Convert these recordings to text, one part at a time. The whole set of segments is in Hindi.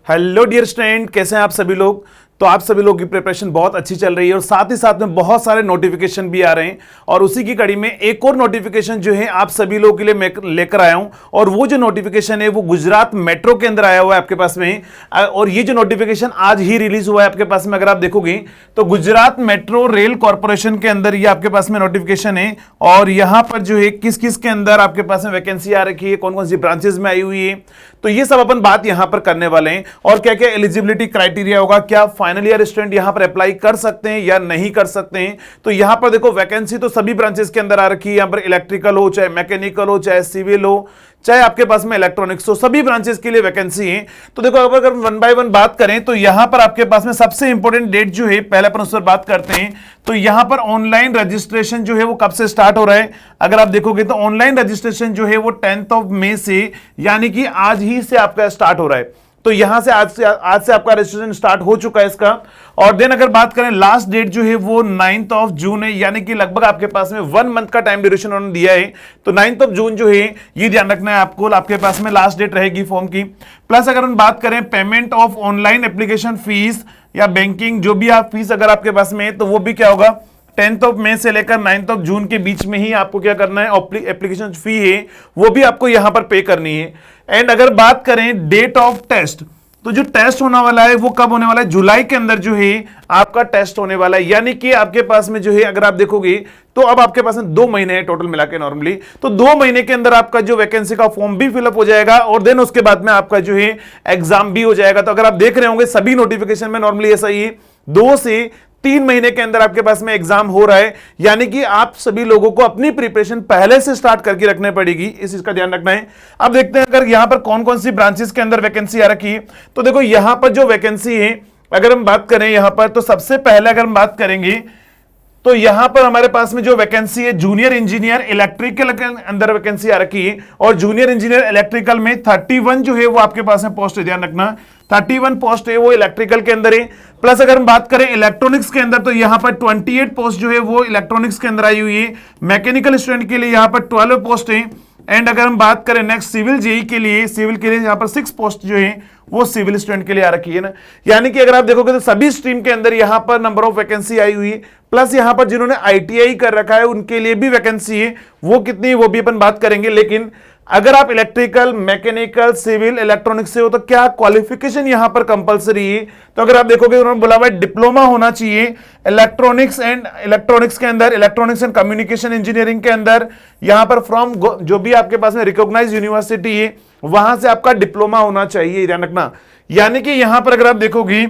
हेलो डियर स्टूडेंट, कैसे हैं आप सभी लोग। तो आप सभी लोग की प्रिपरेशन बहुत अच्छी चल रही है और साथ ही साथ में बहुत सारे नोटिफिकेशन भी आ रहे हैं और उसी की कड़ी में एक और नोटिफिकेशन जो है आप सभी लोगों के लिए मैं लेकर आया हूं। और वो जो नोटिफिकेशन है वो गुजरात मेट्रो के अंदर आया हुआ है आपके पास में। और ये जो नोटिफिकेशन आज ही रिलीज हुआ है आपके पास में, अगर आप देखोगे तो गुजरात मेट्रो रेल कॉर्पोरेशन के अंदर ये आपके पास में नोटिफिकेशन है। और यहां पर जो है किस किस के अंदर आपके पास में वैकेंसी आ रखी है, कौन कौन सी ब्रांचेस में आई हुई है, तो ये सब अपन बात यहां पर करने वाले हैं। और क्या क्या एलिजिबिलिटी क्राइटेरिया होगा, क्या फाइनल ईयर स्टूडेंट यहां पर अप्लाई कर सकते हैं या नहीं कर सकते हैं। तो यहां पर देखो वैकेंसी तो सभी ब्रांचेस के अंदर आ रखी है। यहां पर इलेक्ट्रिकल हो, चाहे मैकेनिकल हो, चाहे सिविल हो, चाहे आपके पास में इलेक्ट्रॉनिक्स हो, सभी ब्रांचेस के लिए वैकेंसी है। तो देखो अगर वन बाय वन बात करें तो यहां पर आपके पास में सबसे इंपॉर्टेंट डेट जो है, पहले अपन उस पर बात करते हैं। तो यहां पर ऑनलाइन रजिस्ट्रेशन जो है वो कब से स्टार्ट हो रहा है, अगर आप देखोगे तो ऑनलाइन रजिस्ट्रेशन जो है वो 10 मई से, यानी कि आज ही से आपका स्टार्ट हो रहा है। तो यहां से आज से आपका रजिस्ट्रेशन स्टार्ट हो चुका है इसका। और देन अगर बात करें लास्ट डेट जो है वो 9 जून है, यानी कि लगभग आपके पास में 1 मंथ का टाइम ड्यूरेशन उन्होंने दिया है। तो 9 जून जो है ये ध्यान रखना है आपको, आपके पास में लास्ट डेट रहेगी फॉर्म की। प्लस अगर हम बात करें payment of online application fees या बैंकिंग जो भी आप फीस अगर आपके पास में है तो वो भी क्या होगा, 10 मई से लेकर 9 जून के बीच में ही आपको क्या करना है, एप्लीकेशन फी है वो भी आपको यहां पर पे करनी है। एंड अगर बात करें डेट ऑफ टेस्ट, तो जो टेस्ट होने वाला है वो कब होने वाला है, जुलाई के अंदर जो है आपका टेस्ट होने वाला है। यानी कि आपके पास में जो है अगर आप देखोगे तो अब आपके पास में 2 महीने हैं टोटल मिला के नॉर्मली। तो 2 महीने के अंदर आपका जो वैकेंसी का फॉर्म भी फिलअप हो जाएगा और देन उसके बाद में आपका जो है एग्जाम भी हो जाएगा। तो अगर आप देख रहे होंगे सभी नोटिफिकेशन में नॉर्मली ऐसा ही 2 से 3 महीने के अंदर आपके पास में एग्जाम हो रहा है। यानी कि आप सभी लोगों को अपनी प्रिपरेशन पहले से स्टार्ट करके रखनी पड़ेगी, इस चीज का ध्यान रखना है। अब देखते हैं अगर यहां पर कौन कौन सी ब्रांचेस के अंदर वैकेंसी आ रखी है। तो देखो यहां पर जो वैकेंसी है अगर हम बात करें यहां पर, तो सबसे पहले अगर हम बात करेंगे तो यहां पर हमारे पास में जो वैकेंसी है जूनियर इंजीनियर इलेक्ट्रिकल के अंदर वैकेंसी आ रखी है। और जूनियर इंजीनियर इलेक्ट्रिकल में 31 जो है वो आपके पास में पोस्ट है, ध्यान रखना 31 पोस्ट है वो इलेक्ट्रिकल के अंदर है। प्लस अगर हम बात करें इलेक्ट्रॉनिक्स के अंदर तो यहां पर 28 पोस्ट जो है वो इलेक्ट्रॉनिक्स के अंदर आई हुई है। मैकेनिकल स्टूडेंट के लिए यहां पर 12 पोस्ट है। एंड अगर हम बात करें नेक्स्ट सिविल जेई के लिए, यहां पर 6 पोस्ट जो है वो सिविल स्टूडेंट के लिए आ रखी है ना। यानी कि अगर आप देखोगे तो सभी स्ट्रीम के अंदर यहां पर नंबर ऑफ वैकेंसी आई हुई है। प्लस यहां पर जिन्होंने आईटीआई कर रखा है उनके लिए भी वैकेंसी है, वो कितनी वो भी अपन बात करेंगे। लेकिन अगर आप इलेक्ट्रिकल, मैकेनिकल, सिविल, इलेक्ट्रॉनिक्स से हो तो क्या क्वालिफिकेशन यहां पर कंपलसरी है। तो अगर आप देखोगे उन्होंने बोला हुआ डिप्लोमा होना चाहिए इलेक्ट्रॉनिक्स के अंदर, इलेक्ट्रॉनिक्स एंड कम्युनिकेशन इंजीनियरिंग के अंदर, यहां पर फ्रॉम जो भी आपके पास में रिकॉग्नाइज्ड यूनिवर्सिटी है वहां से आपका डिप्लोमा होना चाहिए, ध्यान रखना। यानी कि यहां पर अगर आप देखोगे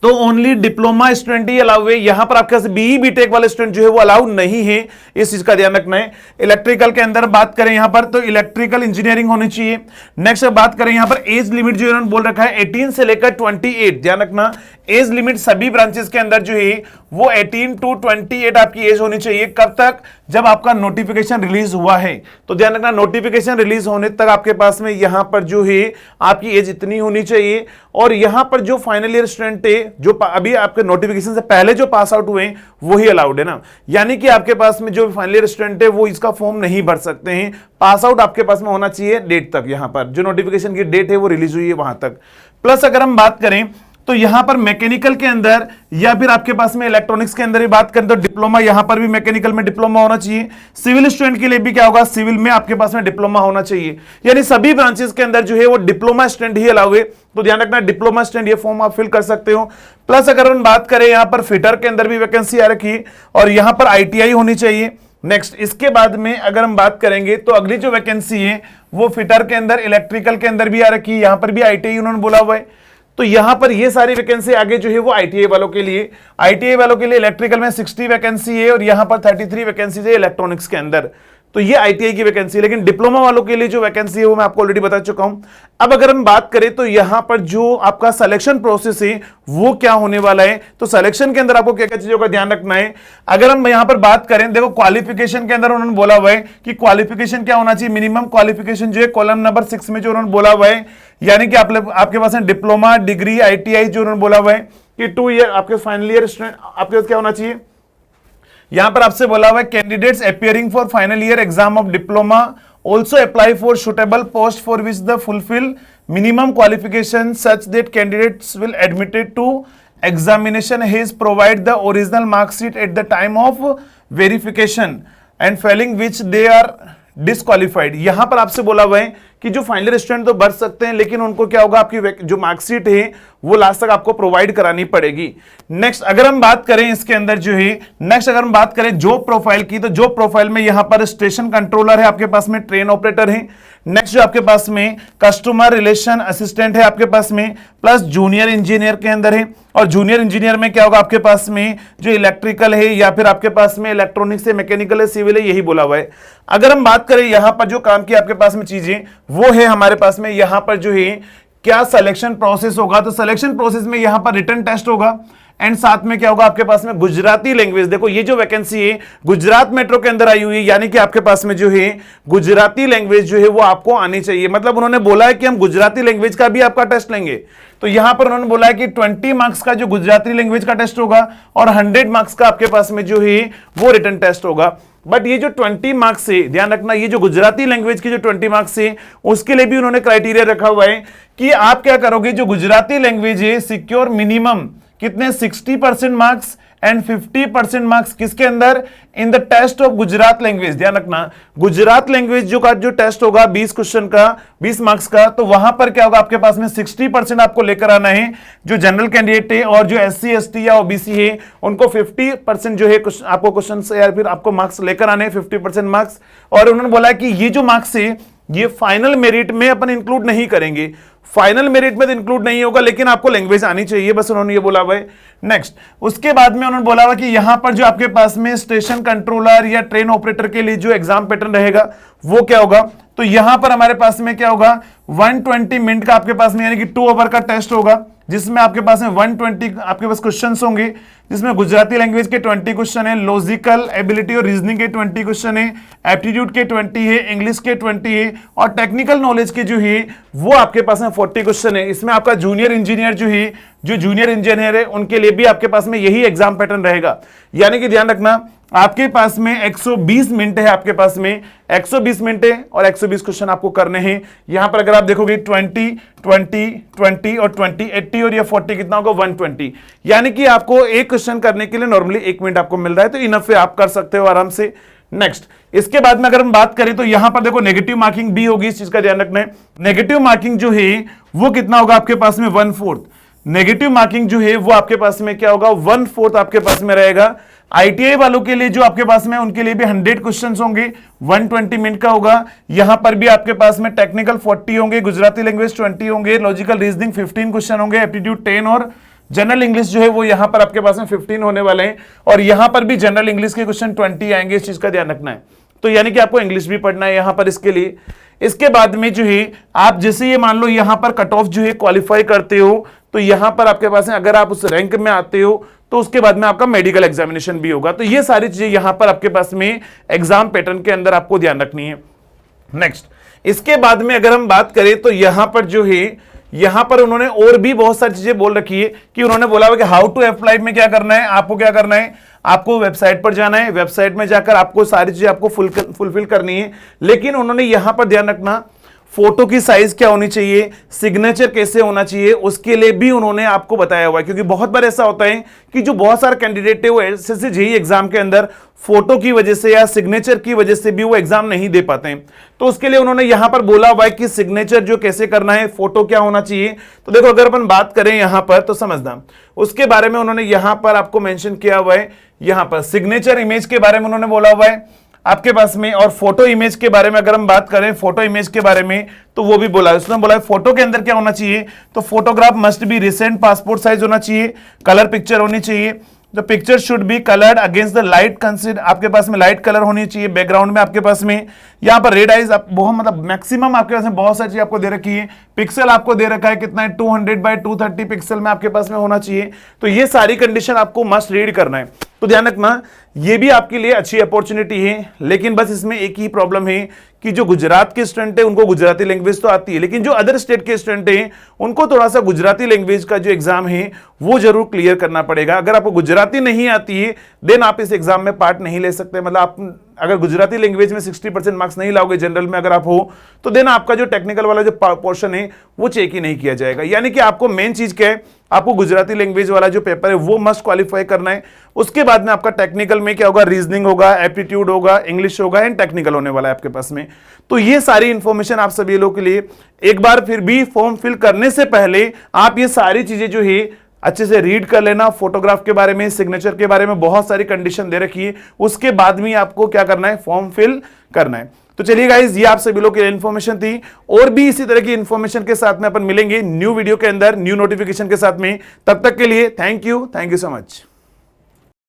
तो ओनली डिप्लोमा स्टूडेंट ही अलाउ है। यहां पर आपके पास बीई बीटेक वाले स्टूडेंट जो है वो अलाउ नहीं है, इस चीज का ध्यान रखना है। इलेक्ट्रिकल के अंदर बात करें यहां पर तो इलेक्ट्रिकल इंजीनियरिंग होनी चाहिए। नेक्स्ट बात करें यहां पर एज लिमिट जो इन्होंने बोल रखा है 18 से लेकर 28, ध्यान रखना एज लिमिट सभी ब्रांचेस के अंदर जो है वो 18 to 28 आपकी एज होनी चाहिए। कब तक, जब आपका नोटिफिकेशन रिलीज हुआ है। तो ध्यान रखना नोटिफिकेशन रिलीज होने तक आपके पास में यहां पर जो है आपकी एज इतनी होनी चाहिए। और यहां पर जो फाइनल ईयर स्टूडेंट है जो अभी आपके नोटिफिकेशन से पहले जो पास आउट हुए वो ही अलाउड है ना। यानी कि आपके पास में जो फाइनल ईयर स्टूडेंट है वो इसका फॉर्म नहीं भर सकते हैं। पास आउट आपके पास में होना चाहिए डेट तक, यहां पर जो नोटिफिकेशन की डेट है वो रिलीज हुई है वहां तक। प्लस अगर हम बात करें तो यहां पर मैकेनिकल के अंदर या फिर आपके पास में इलेक्ट्रॉनिक्स के अंदर ही बात करें तो डिप्लोमा, यहां पर भी मैकेनिकल में डिप्लोमा होना चाहिए। सिविल स्टूडेंट के लिए भी क्या होगा, सिविल में आपके पास में डिप्लोमा होना चाहिए। यानी सभी ब्रांचेस के अंदर जो है वो डिप्लोमा स्टूडेंट ही अलाउ है। तो ध्यान रखना डिप्लोमा स्टूडेंट ये फॉर्म आप फिल कर सकते हो। प्लस अगर हम बात करें यहां पर फिटर के अंदर भी वैकेंसी आ रखी है और यहां पर आईटीआई होनी चाहिए। नेक्स्ट इसके बाद में अगर हम बात करेंगे तो अगली जो वैकेंसी है वो फिटर के अंदर, इलेक्ट्रिकल के अंदर भी आ रखी है। यहां पर भी आईटीआई उन्होंने बोला हुआ है। तो यहां पर ये सारी वैकेंसी आगे जो है वो आईटीआई वालों के लिए, इलेक्ट्रिकल में 60 वैकेंसी है और यहां पर 33 वैकेंसी है इलेक्ट्रॉनिक्स के अंदर। तो ये आईटीआई की वैकेंसी है। लेकिन डिप्लोमा वालों के लिए जो वैकेंसी है वो मैं आपको ऑलरेडी बता चुका हूं। अब अगर हम बात करें तो यहां पर जो आपका सिलेक्शन प्रोसेस है वो क्या होने वाला है। तो सिलेक्शन के अंदर आपको क्या क्या चीजों का ध्यान रखना है। अगर हम यहां पर बात करें, देखो क्वालिफिकेशन के अंदर उन्होंने बोला हुआ है कि क्वालिफिकेशन क्या होना चाहिए, मिनिमम क्वालिफिकेशन जो है कॉलम नंबर 6 में जो उन्होंने बोला हुआ है, यानी कि आपके पास डिप्लोमा, डिग्री, आईटीआई जो उन्होंने बोला हुआ है कि 2 ईयर आपके फाइनल ईयर स्टूडेंट आपके पास क्या होना चाहिए। यहां पर आपसे बोला हुआ है candidates appearing for final year exam of diploma also apply for suitable post for which the fulfill minimum qualification such that candidates will admitted to examination has provide the original mark sheet at the time of verification and failing which they are disqualified. यहां पर आपसे बोला हुआ है कि जो फाइनल स्टूडेंट तो भर सकते हैं, लेकिन उनको क्या होगा, आपकी जो मार्कशीट है वो लास्ट तक आपको प्रोवाइड करानी पड़ेगी। नेक्स्ट अगर हम बात करें इसके अंदर जो है, नेक्स्ट अगर हम बात करें जॉब प्रोफाइल की, तो जॉब प्रोफाइल में यहां पर स्टेशन कंट्रोलर है आपके पास में, ट्रेन ऑपरेटर है, नेक्स्ट जो आपके पास में कस्टमर रिलेशन असिस्टेंट है आपके पास में, प्लस जूनियर इंजीनियर के अंदर है। और जूनियर इंजीनियर में क्या होगा आपके पास में, जो इलेक्ट्रिकल है या फिर आपके पास में इलेक्ट्रॉनिक्स है, मैकेनिकल है, सिविल है, यही बोला हुआ है। अगर हम बात करें यहां पर जो काम की आपके पास में चीजें, वो है हमारे पास में यहां पर जो है क्या सिलेक्शन प्रोसेस होगा, तो सिलेक्शन प्रोसेस में यहां पर रिटन टेस्ट होगा एंड साथ में क्या होगा आपके पास में गुजराती लैंग्वेज। देखो ये जो वैकेंसी है गुजरात मेट्रो के अंदर आई हुई है, यानी कि आपके पास में जो है गुजराती लैंग्वेज जो है वो आपको आनी चाहिए। मतलब उन्होंने बोला है कि हम गुजराती लैंग्वेज का भी आपका टेस्ट लेंगे, तो यहां पर उन्होंने बोला है कि 20 मार्क्स का जो गुजराती लैंग्वेज का टेस्ट होगा और 100 मार्क्स का आपके पास में जो है वो रिटन टेस्ट होगा। बट ये जो 20 मार्क्स है, ध्यान रखना, ये जो गुजराती लैंग्वेज की जो 20 मार्क्स है उसके लिए भी उन्होंने क्राइटेरिया रखा हुआ है कि आप क्या करोगे, जो गुजराती लैंग्वेज है सिक्योर मिनिमम कितने 60% मार्क्स एंड 50% मार्क्स किसके अंदर, in the test of Gujarat language. ध्यान रखना गुजरात लैंग्वेज जो का जो टेस्ट होगा 20 क्वेश्चन का 20 मार्क्स का, तो वहां पर क्या होगा आपके पास में 60% आपको लेकर आना है जो जनरल कैंडिडेट है, और जो SC ST या OBC है उनको 50% जो है आपको क्वेश्चन या फिर आपको मार्क्स लेकर आने हैं 50% मार्क्स। और उन्होंने बोला कि ये जो मार्क्स है ये फाइनल मेरिट में अपन इंक्लूड नहीं करेंगे, फाइनल मेरिट में तो इंक्लूड नहीं होगा, लेकिन आपको लैंग्वेज आनी चाहिए, बस उन्होंने ये बोला हुआ है। नेक्स्ट उसके बाद में उन्होंने बोला हुआ कि यहां पर जो आपके पास में स्टेशन कंट्रोलर या ट्रेन ऑपरेटर के लिए जो एग्जाम पैटर्न रहेगा वो क्या होगा, तो यहां पर हमारे पास में क्या होगा 120 मिनट का आपके पास में यानी कि 2 आवर का टेस्ट होगा, जिसमें आपके पास में 120 आपके पास क्वेश्चंस होंगे, जिसमें गुजराती लैंग्वेज के 20 क्वेश्चन है, लॉजिकल एबिलिटी और रीजनिंग के 20 क्वेश्चन है, एप्टीट्यूड के 20 है, इंग्लिश के 20 है, और टेक्निकल नॉलेज के जो है वो आपके पास में 40 क्वेश्चन है। इसमें आपका जूनियर इंजीनियर जो है, जो जूनियर इंजीनियर है उनके लिए भी आपके पास में यही एग्जाम पैटर्न रहेगा। यानी कि ध्यान रखना आपके पास में 120 मिनट है, आपके पास में 120 मिनट है और 120 क्वेश्चन आपको करने हैं। यहां पर अगर आप देखोगे 20 20 20 और 20 80 और ये 40 कितना होगा 120, यानी कि आपको एक क्वेश्चन करने के लिए नॉर्मली 1 मिनट आपको मिल रहा है, तो इनफ है, आप कर सकते हो आराम से। नेक्स्ट इसके बाद में अगर हम बात करें तो यहां पर देखो नेगेटिव मार्किंग भी होगी, इस चीज का ध्यान रखना है। नेगेटिव मार्किंग जो है वो कितना होगा आपके पास में 1/4, नेगेटिव मार्किंग जो है वो आपके पास में क्या होगा 1/4 आपके पास में रहेगा। ITI वालों के लिए जो आपके पास में उनके लिए भी 100 क्वेश्चंस होंगे, 120 मिनट का होगा। यहां पर भी आपके पास में टेक्निकल 40 होंगे, गुजराती लैंग्वेज 20 होंगे, लॉजिकल रीजनिंग 15 क्वेश्चन होंगे, एप्टीट्यूड 10 और जनरल इंग्लिश जो है वो यहां पर आपके पास में 15 होने वाले हैं। और यहां पर भी जनरल इंग्लिश के क्वेश्चन 20 आएंगे, इस चीज का ध्यान रखना है। तो यानी कि आपको इंग्लिश भी पढ़ना है यहां पर इसके लिए। इसके बाद में जो है आप जैसे ये मान लो यहां पर कट ऑफ जो है क्वालिफाई करते हो, तो यहां पर आपके पास है अगर आप उस रैंक में आते हो तो उसके बाद में आपका मेडिकल एग्जामिनेशन भी होगा। तो ये सारी चीजें यहां पर आपके पास में एग्जाम पैटर्न के अंदर आपको ध्यान रखनी है। नेक्स्ट इसके बाद में अगर हम बात करें तो यहां पर जो है यहां पर उन्होंने और भी बहुत सारी चीजें बोल रखी है कि उन्होंने बोला हुआ कि हाउ टू अप्लाई में क्या करना है, आपको क्या करना है, आपको वेबसाइट पर जाना है, वेबसाइट में जाकर आपको सारी चीजें आपको फुलफिल करनी है। लेकिन उन्होंने यहां पर ध्यान रखना फोटो की साइज क्या होनी चाहिए, सिग्नेचर कैसे होना चाहिए, उसके लिए भी उन्होंने आपको बताया हुआ है। क्योंकि बहुत बार ऐसा होता है कि जो बहुत सारे कैंडिडेट है वो SSC JEE एग्जाम के अंदर फोटो की वजह से या सिग्नेचर की वजह से भी वो एग्जाम नहीं दे पाते हैं। तो उसके लिए उन्होंने यहां पर बोला हुआ है कि सिग्नेचर जो कैसे करना है, फोटो क्या होना चाहिए। तो देखो अगर अपन बात करें यहां पर तो समझना उसके बारे में उन्होंने यहां पर आपको मेंशन किया हुआ है। यहां पर सिग्नेचर इमेज के बारे में उन्होंने बोला हुआ है आपके पास में, और फोटो इमेज के बारे में अगर हम बात करें फोटो इमेज के बारे में तो वो भी बोला है। उसने बोला है फोटो के अंदर क्या होना चाहिए, तो photograph must be recent passport size होना चाहिए, कलर पिक्चर होनी चाहिए, the picture should be coloured against the light consider, आपके पास में लाइट कलर होनी चाहिए बैकग्राउंड में। आपके पास में यहाँ पर रेड आइज बहुत मतलब मैक्सिमम आपके पास में बहुत सारी चीज आपको दे रखी है। पिक्सल आपको दे रखा है कितना है 200x230 पिक्सल में आपके पास में होना चाहिए। तो ये सारी कंडीशन आपको मस्ट रीड करना है। तो ध्यान रखना ये भी आपके लिए अच्छी अपॉर्चुनिटी है, लेकिन बस इसमें एक ही प्रॉब्लम है कि जो गुजरात के स्टूडेंट है उनको गुजराती लैंग्वेज तो आती है, लेकिन जो अदर स्टेट के स्टूडेंट हैं उनको थोड़ा सा गुजराती लैंग्वेज का जो एग्जाम है वो जरूर क्लियर करना पड़ेगा। अगर आपको गुजराती नहीं आती है देन आप इस एग्जाम में पार्ट नहीं ले सकते। मतलब आप अगर गुजराती लैंग्वेज में 60% मार्क्स नहीं लाओगे जनरल में अगर आप हो, तो देन आपका जो टेक्निकल वाला जो पोर्शन है वो चेक ही नहीं किया जाएगा। यानी कि आपको मेन चीज क्या है, आपको गुजराती लैंग्वेज वाला जो पेपर है वो मस्ट क्वालिफाई करना है। उसके बाद में आपका टेक्निकल में क्या होगा, रीजनिंग होगा, एप्टीट्यूड होगा, इंग्लिश होगा एंड टेक्निकल होने वाला है आपके पास में। तो ये सारी इंफॉर्मेशन आप सभी लोगों के लिए, एक बार फिर भी फॉर्म फिल करने से पहले आप ये सारी चीजें जो है अच्छे से रीड कर लेना। फोटोग्राफ के बारे में, सिग्नेचर के बारे में बहुत सारी कंडीशन दे रखी है, उसके बाद में आपको क्या करना है, फॉर्म फिल करना है। तो चलिए गाइस, ये आप सभी लोग के लिए इन्फॉर्मेशन थी, और भी इसी तरह की इन्फॉर्मेशन के साथ में अपन मिलेंगे न्यू वीडियो के अंदर, न्यू नोटिफिकेशन के साथ में। तब तक के लिए थैंक यू सो मच।